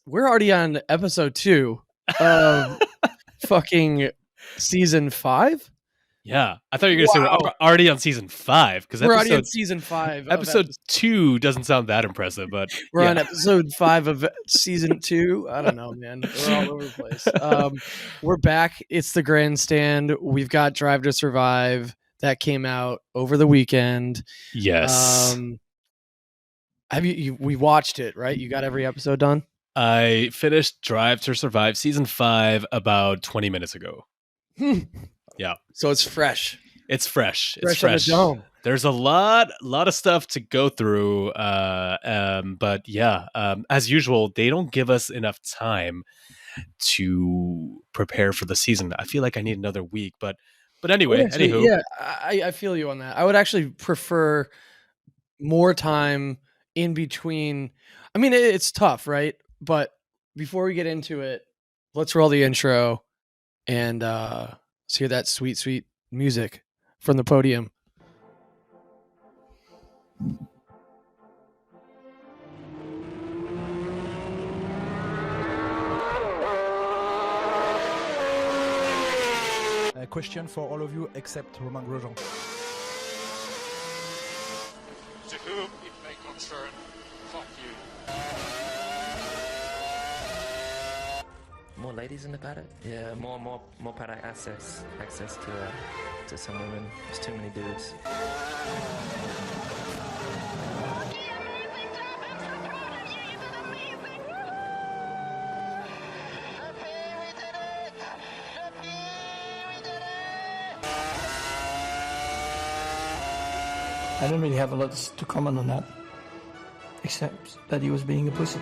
we're already on episode 2 of fucking season 5. Yeah, I thought you were going to say we're already on season 5 because we're already on season 5. Episode 2 doesn't sound that impressive, but we're on episode 5 of season 2. I don't know, man. We're all over the place. We're back. It's the Grandstand. We've got Drive to Survive that came out over the weekend. Yes. Have we watched it, right? You got every episode done? I finished Drive to Survive season 5 about 20 minutes ago. Yeah. So it's fresh. It's fresh. Fresh it's fresh. On the dome. There's a lot of stuff to go through. But yeah, as usual, they don't give us enough time to prepare for the season. I feel like I need another week, but anyway, anywho. Yeah, I feel you on that. I would actually prefer more time in between. I mean, it's tough, right? But before we get into it, let's roll the intro and let's hear that sweet, sweet music from the podium. A question for all of you except Romain Grosjean. To whom it may concern, fuck you. More ladies in the paddock? Yeah, more paddock access to some women. There's too many dudes. I don't really have a lot to comment on that, except that he was being a pussy.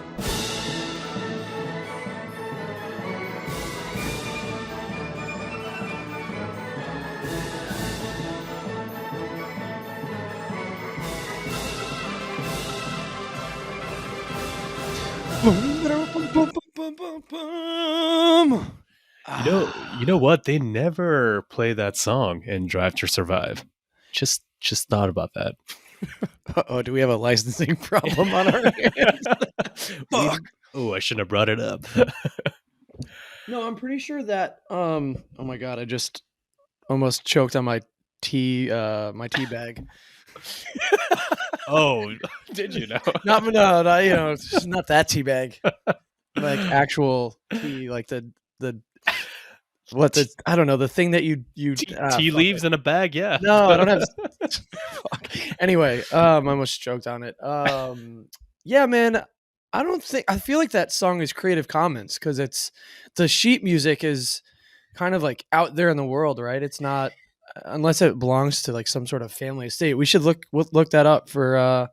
You know what? They never play that song in Drive to Survive. Just thought about that. Oh, do we have a licensing problem on our hands? Fuck. Oh, I shouldn't have brought it up. No, I'm pretty sure that. Oh my god, I just almost choked on my tea bag. Oh, did you know? No, it's just not that tea bag. Like actual tea, like the I don't know, the thing that you tea leaves in a bag. Yeah. No, I don't have. Fuck. Anyway, I almost choked on it. Yeah, man. I feel like that song is Creative Commons because it's the sheet music is kind of like out there in the world, right? It's not unless it belongs to like some sort of family estate. We should look that up for.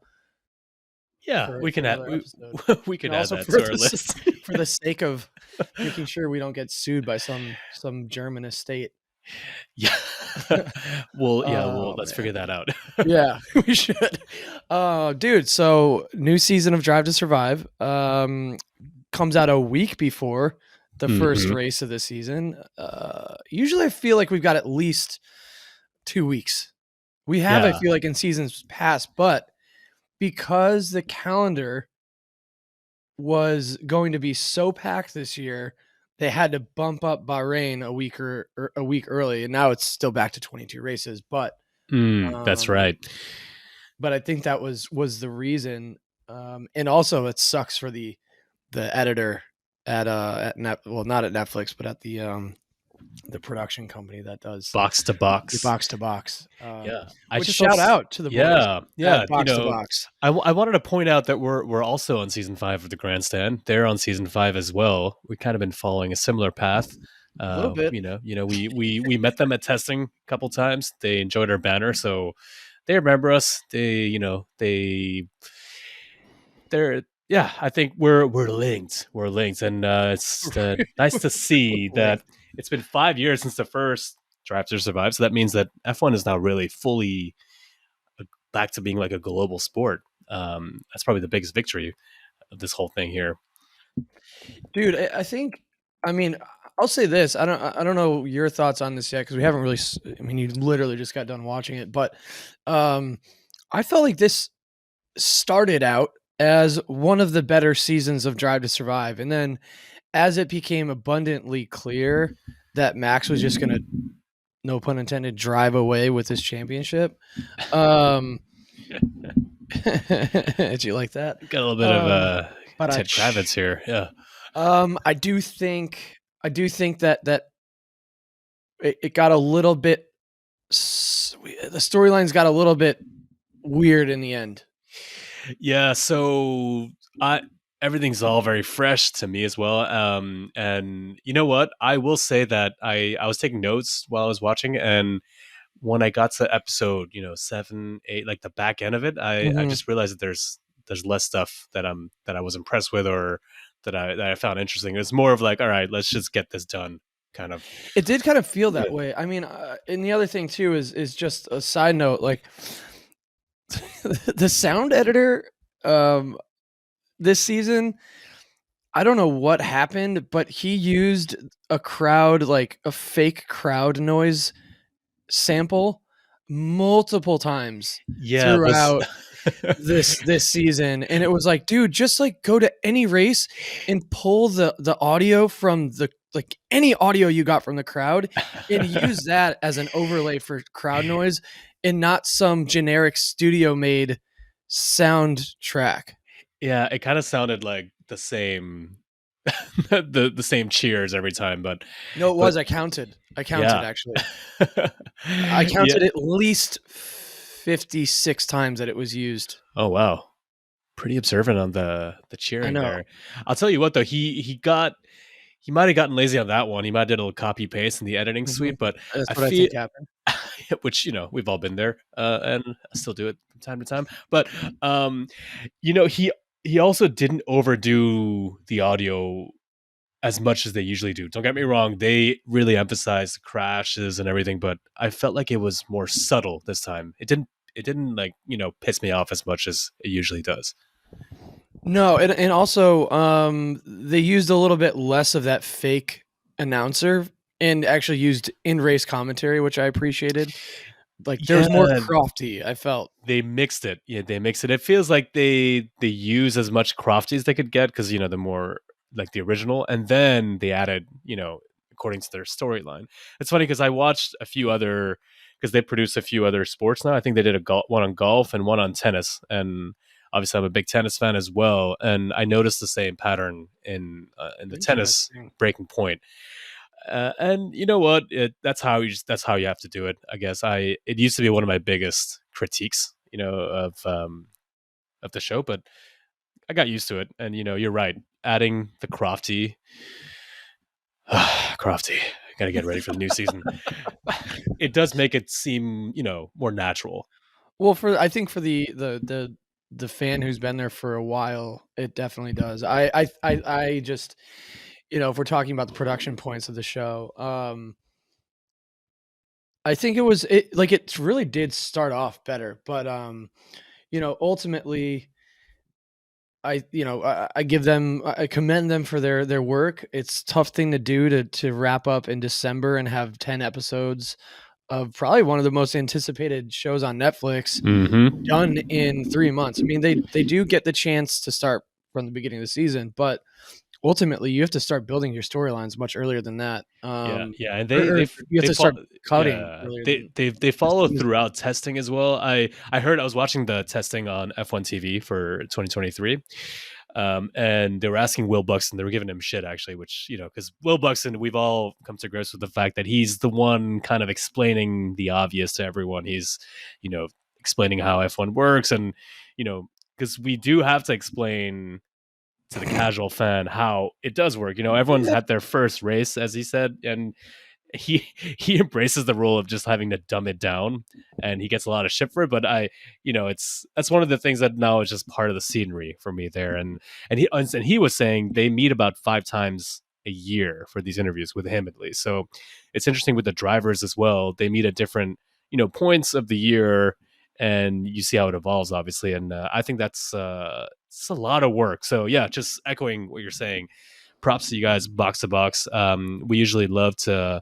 We can add that to our list for the sake of making sure we don't get sued by some German estate. Yeah. Let's figure that out. Yeah, we should. Dude, so new season of Drive to Survive comes out a week before the first race of the season. Usually I feel like we've got at least 2 weeks. We have, I feel like, in seasons past, but because the calendar was going to be so packed this year, they had to bump up Bahrain a week early, and now it's still back to 22 races. But that's right. But I think that was the reason, and also it sucks for the editor at not at Netflix, but at the production company that does Box to Box. Which shout out to the boys. Box to Box. I wanted to point out that we're also on season 5 of the Grandstand. They're on season 5 as well. We've kind of been following a similar path. A little bit. We met them at testing a couple times. They enjoyed our banner, so they remember us. I think we're linked. We're linked, and it's nice to see that. It's been 5 years since the first Drive to Survive, so that means that F1 is now really fully back to being like a global sport. That's probably the biggest victory of this whole thing here. Dude, I mean, I'll say this. I don't know your thoughts on this yet because we haven't really. I mean, you literally just got done watching it, but I felt like this started out as one of the better seasons of Drive to Survive. And then as it became abundantly clear that Max was just going to, no pun intended, drive away with his championship. Did you like that? Got a little bit of Ted Kravitz here. Yeah. I do think that it got a little bit, the storylines got a little bit weird in the end. Yeah, so everything's all very fresh to me as well. And you know what? I will say that I was taking notes while I was watching, and when I got to episode 7, 8, like the back end of it, I just realized that there's less stuff that I was impressed with, or that I found interesting. It's more of like, all right, let's just get this done. Kind of. It did kind of feel that way. I mean, and the other thing too is just a side note, like the sound editor this season, I don't know what happened, but he used a fake crowd noise sample multiple times throughout this season. And it was like, dude, just like go to any race and pull the audio from any audio you got from the crowd and use that as an overlay for crowd noise and not some generic studio made soundtrack. Yeah, it kind of sounded like the same the same cheers every time, but no, it was. I counted actually. I counted at least 56 times that it was used. Oh wow, pretty observant on the cheering. I know. There. I'll tell you what though, he might have gotten lazy on that one. He might have did a little copy paste in the editing suite, but that's what I think happened. Which we've all been there, and I still do it from time to time. But he also didn't overdo the audio as much as they usually do. Don't get me wrong; they really emphasized the crashes and everything, but I felt like it was more subtle this time. It didn't like piss me off as much as it usually does. No, and also they used a little bit less of that fake announcer and actually used in-race commentary, which I appreciated. Like there was more crofty, I felt. They mixed it. Yeah, they mixed it. It feels like they use as much crofty as they could get because the more like the original, and then they added according to their storyline. It's funny because I watched a few other, because they produce a few other sports now. I think they did one on golf and one on tennis, and obviously I'm a big tennis fan as well, and I noticed the same pattern in the tennis Breaking Point. And you know what? That's how you have to do it. I guess it used to be one of my biggest critiques, of the show, but I got used to it. And you're right. Adding the crofty, crofty. Got to get ready for the new season. It does make it seem, more natural. Well, I think for the fan who's been there for a while, it definitely does. I just. If we're talking about the production points of the show, I think it really did start off better, but ultimately I commend them for their work. It's a tough thing to do to wrap up in December and have 10 episodes of probably one of the most anticipated shows on Netflix done in 3 months. I mean, they do get the chance to start from the beginning of the season, but ultimately, you have to start building your storylines much earlier than that. And you have to start cutting. They follow throughout testing as well. I was watching the testing on F1 TV for 2023, and they were asking Will Buxton. They were giving him shit actually, which because Will Buxton, we've all come to grips with the fact that he's the one kind of explaining the obvious to everyone. He's explaining how F1 works, and because we do have to explain to the casual fan how it does work. Everyone's had their first race, as he said, and he embraces the role of just having to dumb it down, and he gets a lot of shit for it. But that's one of the things that now is just part of the scenery for me there. And he was saying they meet about 5 times a year for these interviews with him, at least. So it's interesting with the drivers as well. They meet at different points of the year, and you see how it evolves, obviously. And I think that's it's a lot of work. So yeah, just echoing what you're saying, props to you guys, box to box. We usually love to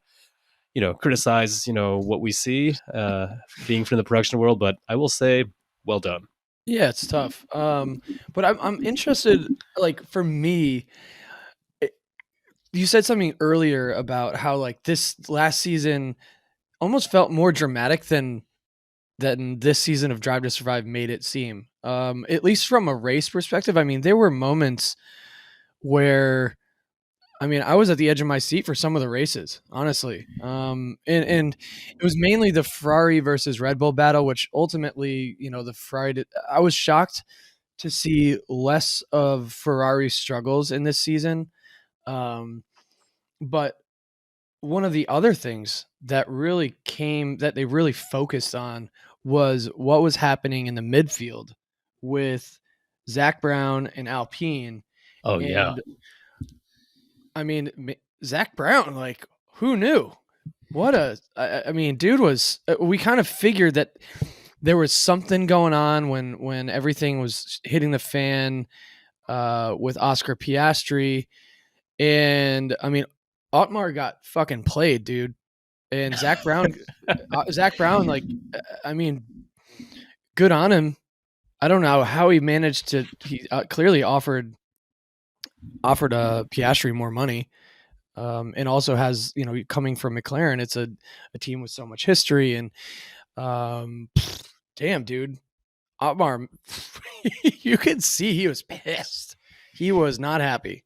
criticize what we see being from the production world, but I will say well done. Yeah, it's tough. But I'm interested. Like for me, it, you said something earlier about how like this last season almost felt more dramatic than this season of Drive to Survive made it seem. At least from a race perspective. I mean, there were moments where I mean, I was at the edge of my seat for some of the races, honestly. And it was mainly the Ferrari versus Red Bull battle, which ultimately, the Ferrari. I was shocked to see less of Ferrari's struggles in this season. Um, but one of the other things that they really focused on was what was happening in the midfield with Zach Brown and Alpine. Oh yeah. And I mean, Zach Brown, like, who knew? I mean, dude was. We kind of figured that there was something going on when everything was hitting the fan with Oscar Piastri, and I mean, Otmar got fucking played, dude. And Zach Brown, like, I mean, good on him. I don't know how he managed to. He clearly offered Piastri more money. And also has, coming from McLaren, it's a team with so much history. And damn, dude, Otmar, you could see he was pissed. He was not happy.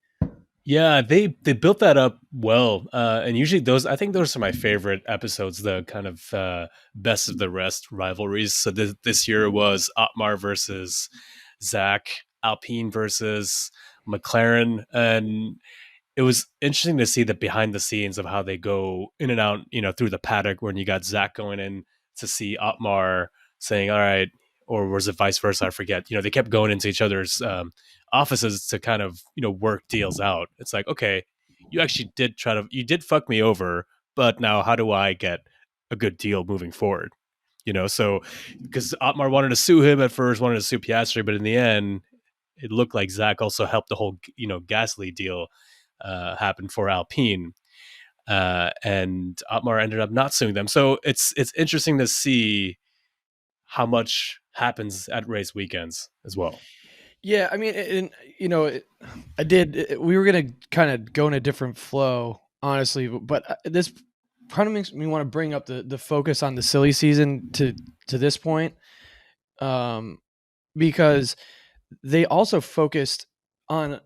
Yeah, they built that up well, and usually I think those are my favorite episodes. The kind of best of the rest rivalries. So this year was Otmar versus Zach, Alpine versus McLaren, and it was interesting to see the behind the scenes of how they go in and out, through the paddock when you got Zach going in to see Otmar saying, all right, or was it vice versa? I forget. They kept going into each other's offices to kind of, work deals out. It's like, okay, you actually you did fuck me over, but now how do I get a good deal moving forward? So because Otmar wanted to sue him at first, wanted to sue Piastri, but in the end, it looked like Zach also helped the whole, Gasly deal happened for Alpine, and Otmar ended up not suing them. So it's interesting to see how much happens at race weekends as well. Yeah, I mean, and we were gonna kind of go in a different flow, honestly, but this kind of makes me want to bring up the focus on the silly season to this point, because they also focused on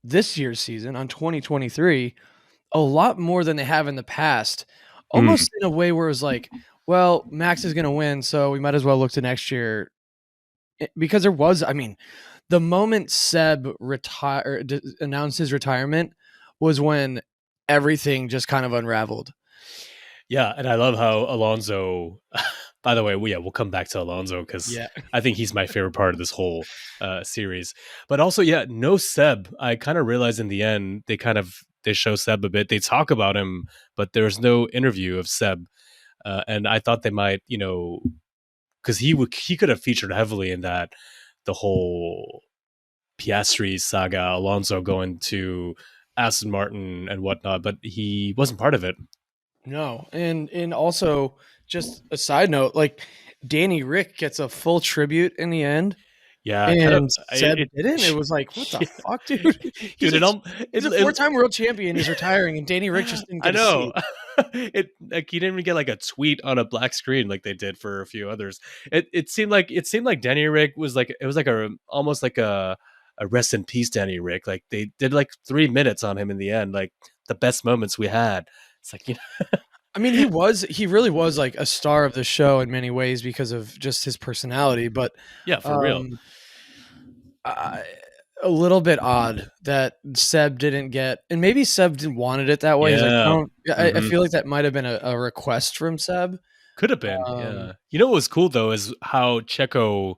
this year's season, on 2023, a lot more than they have in the past, almost in a way where it was like, well, Max is going to win, so we might as well look to next year. Because there was, I mean, the moment Seb announced his retirement was when everything just kind of unraveled. Yeah, and I love how Alonso. By the way, we'll come back to Alonso because I think he's my favorite part of this whole series. But also, no Seb. I kind of realized in the end they show Seb a bit. They talk about him, but there's no interview of Seb. And I thought they might, because he could have featured heavily in that, the whole Piastri saga, Alonso going to Aston Martin and whatnot, but he wasn't part of it. No, and also just a side note, like Danny Rick gets a full tribute in the end. Yeah, and Seb didn't. It was like, what the fuck, dude? He's a four-time world champion. He's retiring, and Danny Rick just didn't get I know. He didn't even get like a tweet on a black screen like they did for a few others. It seemed like Danny Rick was like, it was like almost like a rest in peace Danny Rick. Like they did like 3 minutes on him in the end, like the best moments we had. It's like, I mean, he really was like a star of the show in many ways because of just his personality. But yeah, for real. A little bit odd that Seb didn't get, and maybe Seb didn't wanted it that way. Yeah. He's like, I feel like that might have been a request from Seb. Could have been. Yeah. What was cool though is how Checo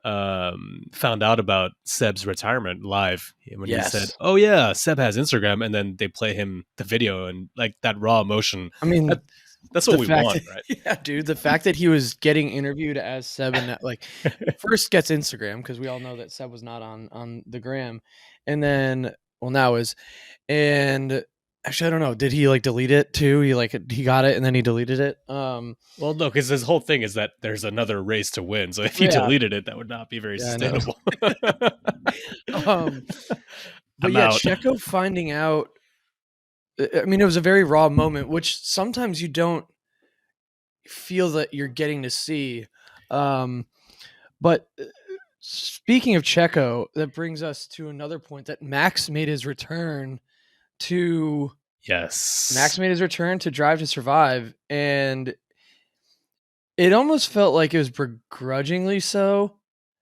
found out about Seb's retirement live when he said, "Oh yeah, Seb has Instagram," and then they play him the video and like that raw emotion. I mean, that's what we want, right? Yeah, dude. The fact that he was getting interviewed as Seb and that, like, first gets Instagram because we all know that Seb was not on the gram, and then now is, and Actually, I don't know. Did he like delete it too? He got it and then he deleted it. Well, no, because his whole thing is that there's another race to win. So if he Yeah. deleted it, that would not be very Yeah, I know. sustainable. But I'm yeah, out. Checo finding out. I mean, it was a very raw moment, which sometimes you don't feel that you're getting to see. But speaking of Checo, that brings us to another point that Max made his return to Yes. Drive to Survive, and it almost felt like it was begrudgingly so,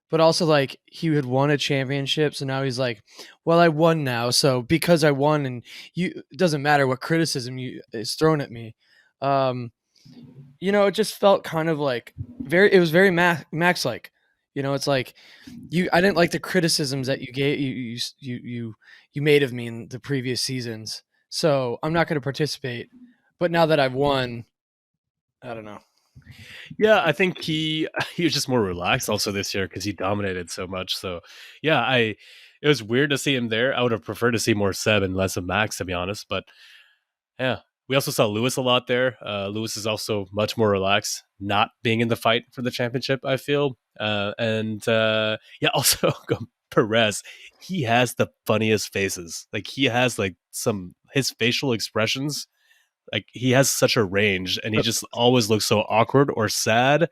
but also like he had won a championship, so now he's like, well, I won now, so because I won, and it doesn't matter what criticism is thrown at me. It just felt kind of like it was very Max like. It's like I didn't like the criticisms that you gave you made of me in the previous seasons, so I'm not going to participate. But now that I've won, I don't know. Yeah, I think he was just more relaxed also this year because he dominated so much. So yeah, it was weird to see him there. I would have preferred to see more Seb and less of Max, to be honest. But yeah, we also saw Lewis a lot there. Lewis is also much more relaxed, not being in the fight for the championship, I feel. Yeah, also Perez, he has the funniest faces. Like he has like his facial expressions. Like he has such a range, and he just always looks so awkward or sad,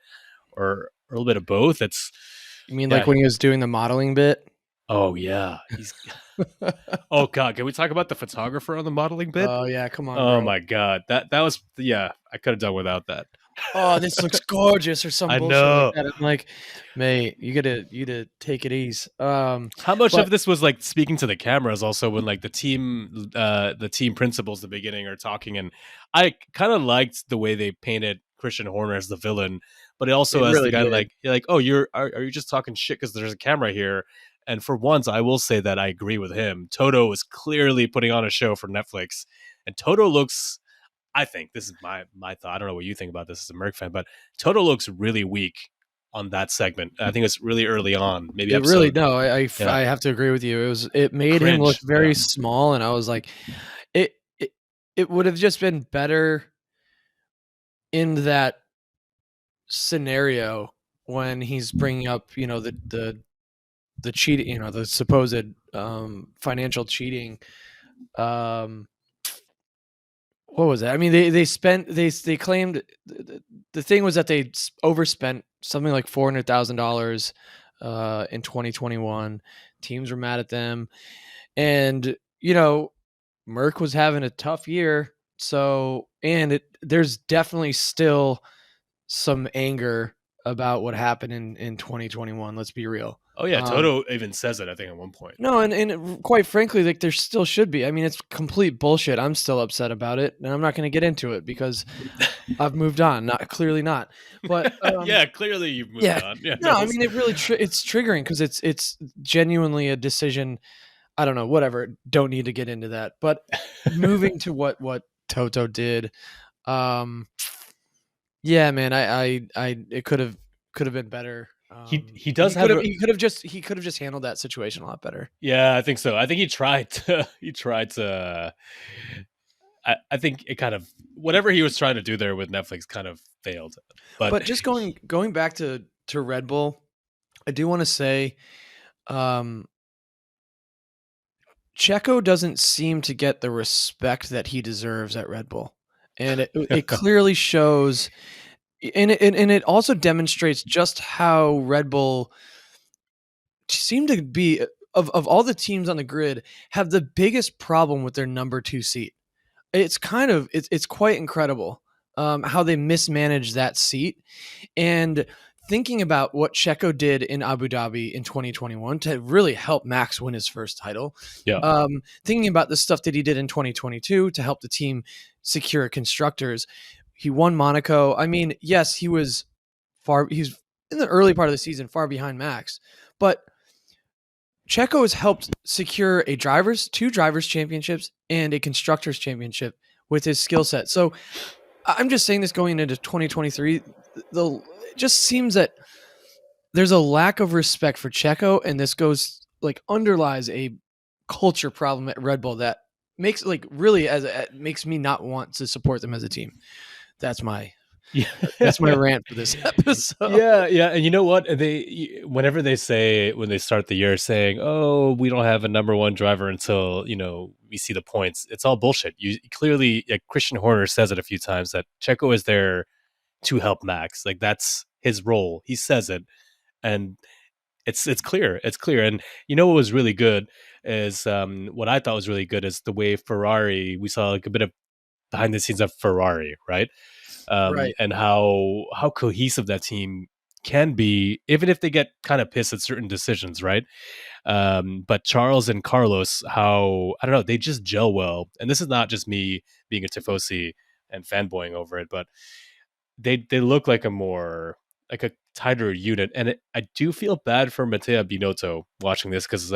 or a little bit of both. You mean like when he was doing the modeling bit? Oh yeah, he's. Oh god, can we talk about the photographer on the modeling bit? Oh yeah, come on. Oh bro. my god, that was I could have done without that. Oh, this looks gorgeous, or some bullshit like that. I'm like, mate, you gotta take it easy. How much of this was like speaking to the cameras? Also, when like the team principals at the beginning are talking, and I kind of liked the way they painted Christian Horner as the villain, but also as the guy like you're like, oh, are you just talking shit because there's a camera here? And for once, I will say that I agree with him. Toto is clearly putting on a show for Netflix, and Toto looks. I think this is my thought. I don't know what you think about this as a Merc fan, but Toto looks really weak on that segment. I think it's really early on. Maybe it really no. I have to agree with you. It made him look very small, and I was like, it would have just been better in that scenario when he's bringing up the cheating, the supposed financial cheating. What was that? I mean, they claimed the thing was that they overspent something like $400,000 in 2021. Teams were mad at them, and Merck was having a tough year. So, and there's definitely still some anger about what happened in 2021. Let's be real. Oh yeah, Toto even says it, I think, at one point. No, and quite frankly, like there still should be. I mean, it's complete bullshit. I'm still upset about it, and I'm not going to get into it because I've moved on. Clearly not. But yeah, clearly you've moved on. Yeah, no, I mean it really it's triggering because it's genuinely a decision. I don't know, whatever. Don't need to get into that. But moving to what Toto did, yeah, man, I it could have been better. He does have he could have just handled that situation a lot better. Yeah, I think so. I think he tried to I think it kind of whatever he was trying to do there with Netflix kind of failed. But just going back to Red Bull, I do want to say Checo doesn't seem to get the respect that he deserves at Red Bull. And it clearly shows. And it also demonstrates just how Red Bull seem to be of all the teams on the grid have the biggest problem with their number 2 seat. It's quite incredible how they mismanage that seat. And thinking about what Checo did in Abu Dhabi in 2021 to really help Max win his first title. Yeah. Thinking about the stuff that he did in 2022 to help the team secure constructors. He won Monaco. I mean, yes, he's in the early part of the season, far behind Max, but Checo has helped secure two drivers championships and a constructors championship with his skill set. So I'm just saying this going into 2023, it just seems that there's a lack of respect for Checo, and this underlies a culture problem at Red Bull that makes like really makes me not want to support them as a team. That's my rant for this episode. Yeah, and you know what? Whenever they say when they start the year saying, "Oh, we don't have a number one driver until we see the points," it's all bullshit. You clearly, Christian Horner says it a few times that Checo is there to help Max. Like that's his role. He says it, and it's clear. It's clear. And what was really good is what I thought was really good is the way Ferrari. We saw like a bit of behind the scenes of Ferrari, right? Right. And how cohesive that team can be, even if they get kind of pissed at certain decisions, right? But Charles and Carlos, how I don't know, they just gel well. And this is not just me being a Tifosi and fanboying over it, but they look like a tighter unit. And I do feel bad for Matteo Binotto watching this because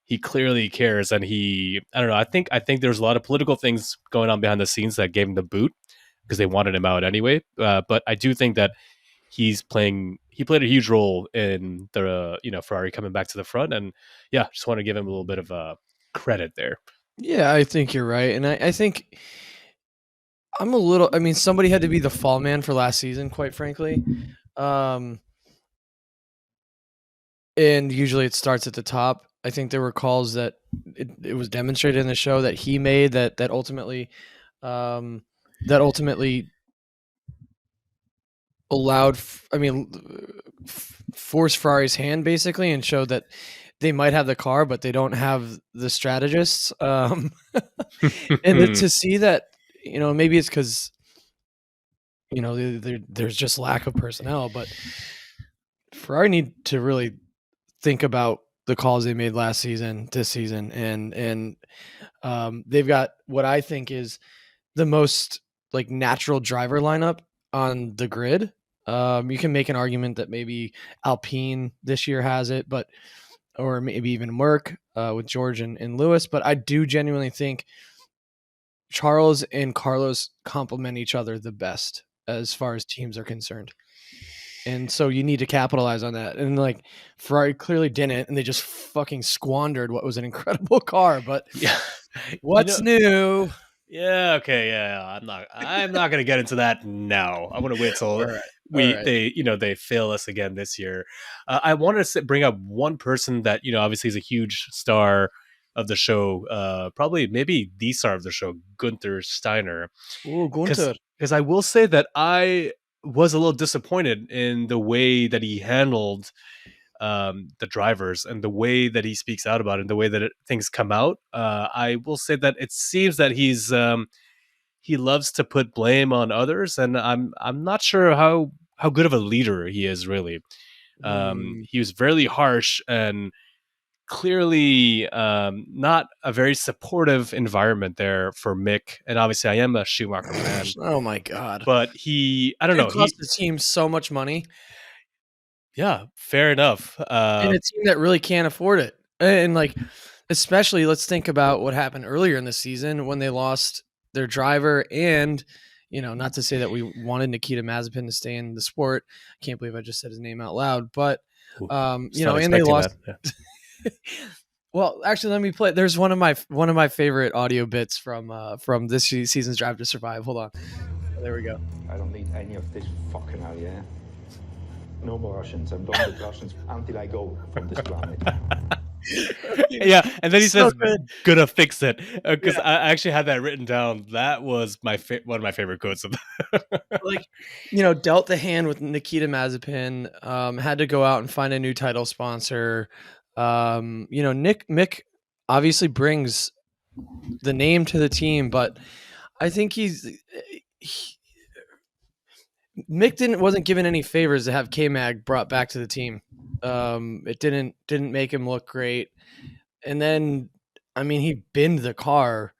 he clearly cares, and I don't know. I think there's a lot of political things going on behind the scenes that gave him the boot because they wanted him out anyway. But I do think that he played a huge role in the Ferrari coming back to the front, and yeah, just want to give him a little bit of credit there. Yeah, I think you're right, and I think I'm a little. I mean, somebody had to be the fall man for last season, quite frankly. And usually it starts at the top. I think there were calls that it was demonstrated in the show that he made that ultimately allowed, forced Ferrari's hand basically and showed that they might have the car, but they don't have the strategists. And to see that, maybe it's because, there's just lack of personnel, but Ferrari need to really think about the calls they made last season, this season, and they've got what I think is the most like natural driver lineup on the grid. You can make an argument that maybe Alpine this year has it, or maybe even Merck with George and Lewis. But I do genuinely think Charles and Carlos complement each other the best as far as teams are concerned. And so you need to capitalize on that. And like Ferrari clearly didn't, and they just fucking squandered what was an incredible car. But yeah, what's new? Yeah, okay, yeah. I'm not gonna get into that now. I want to wait till they fail us again this year. I wanted to bring up one person that obviously is a huge star of the show, probably maybe the star of the show, Gunther Steiner. Oh, Gunther! Because I will say that I was a little disappointed in the way that he handled the drivers and the way that he speaks out about it and the way that things come out. I will say that it seems that he loves to put blame on others, and I'm not sure how good of a leader he is really. He was very harsh and clearly not a very supportive environment there for Mick. And obviously I am a Schumacher fan. Oh my God. But I don't know. He cost the team so much money. Yeah, fair enough. And a team that really can't afford it. And like, especially let's think about what happened earlier in the season when they lost their driver and, not to say that we wanted Nikita Mazepin to stay in the sport. I can't believe I just said his name out loud, but, and they lost. Yeah. Well, actually, let me play. There's one of my favorite audio bits from this season's Drive to Survive. Hold on. There we go. I don't need any of this fucking out, yeah? No more Russians. I'm done with Russians until I go from this planet. Yeah, and then he says, "Gonna fix it," because I actually had that written down. That was one of my favorite quotes of like, dealt the hand with Nikita Mazepin. Had to go out and find a new title sponsor. Mick obviously brings the name to the team, but I think Mick wasn't given any favors to have K-Mag brought back to the team. It didn't make him look great. And then, he binned the car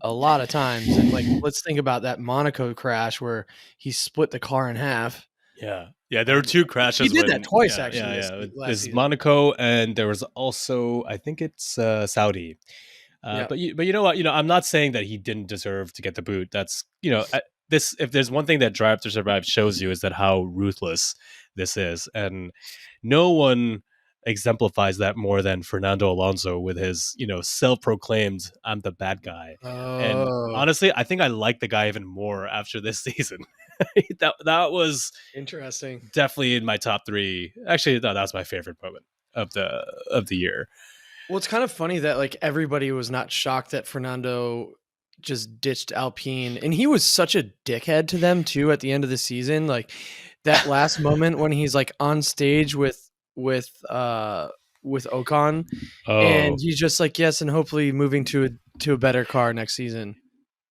a lot of times. And like, let's think about that Monaco crash where he split the car in half. Yeah, there were two crashes. He did that twice, actually. Yeah. There's Monaco, and there was also, I think it's Saudi. But you know what? I'm not saying that he didn't deserve to get the boot. That's this. If there's one thing that Drive to Survive shows you is that how ruthless this is, and no one exemplifies that more than Fernando Alonso with his, self-proclaimed "I'm the bad guy." And honestly, I think I like the guy even more after this season. that was Interesting. definitely in my top 3. Actually, no, that was my favorite moment of the year. Well, it's kind of funny that like everybody was not shocked that Fernando just ditched Alpine, and he was such a dickhead to them too at the end of the season. Like that last moment when he's like on stage with Ocon, and he's just like, yes, and hopefully moving to a better car next season.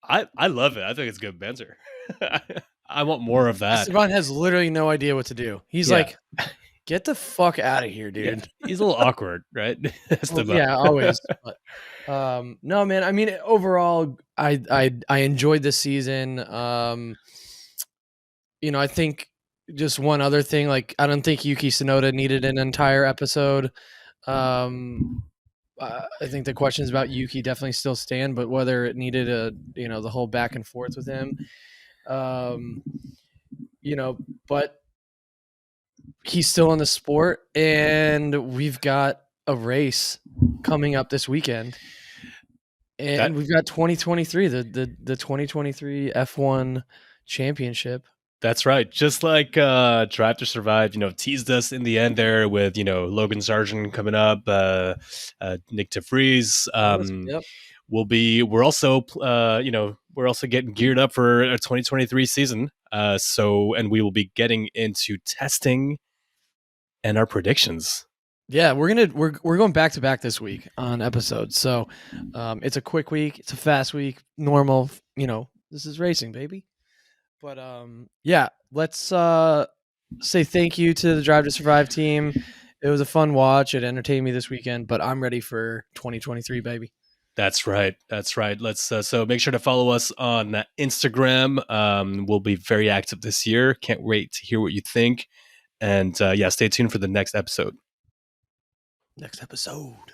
I love it. I think it's good banter. I want more of that. Esteban has literally no idea what to do. He's like, get the fuck out of here, dude. Yeah, he's a little awkward, right? Yeah, always. But, no, man. I mean, overall, I enjoyed this season. I think just one other thing, like I don't think Yuki Tsunoda needed an entire episode. I think the questions about Yuki definitely still stand, but whether it needed the whole back and forth with him, but he's still in the sport, and we've got a race coming up this weekend, and we've got 2023, the 2023 F1 championship. That's right. Just like Drive to Survive, teased us in the end there with, Logan Sargent coming up, Nick DeVries. Yep. We're also getting geared up for a 2023 season. And we will be getting into testing and our predictions. Yeah, we're going back to back this week on episodes. So it's a quick week, it's a fast week, normal, this is racing, baby. But let's say thank you to the Drive to Survive team. It was a fun watch. It entertained me this weekend, but I'm ready for 2023, baby. That's right. Let's so make sure to follow us on Instagram. We'll be very active this year. Can't wait to hear what you think. And stay tuned for the next episode. Next episode.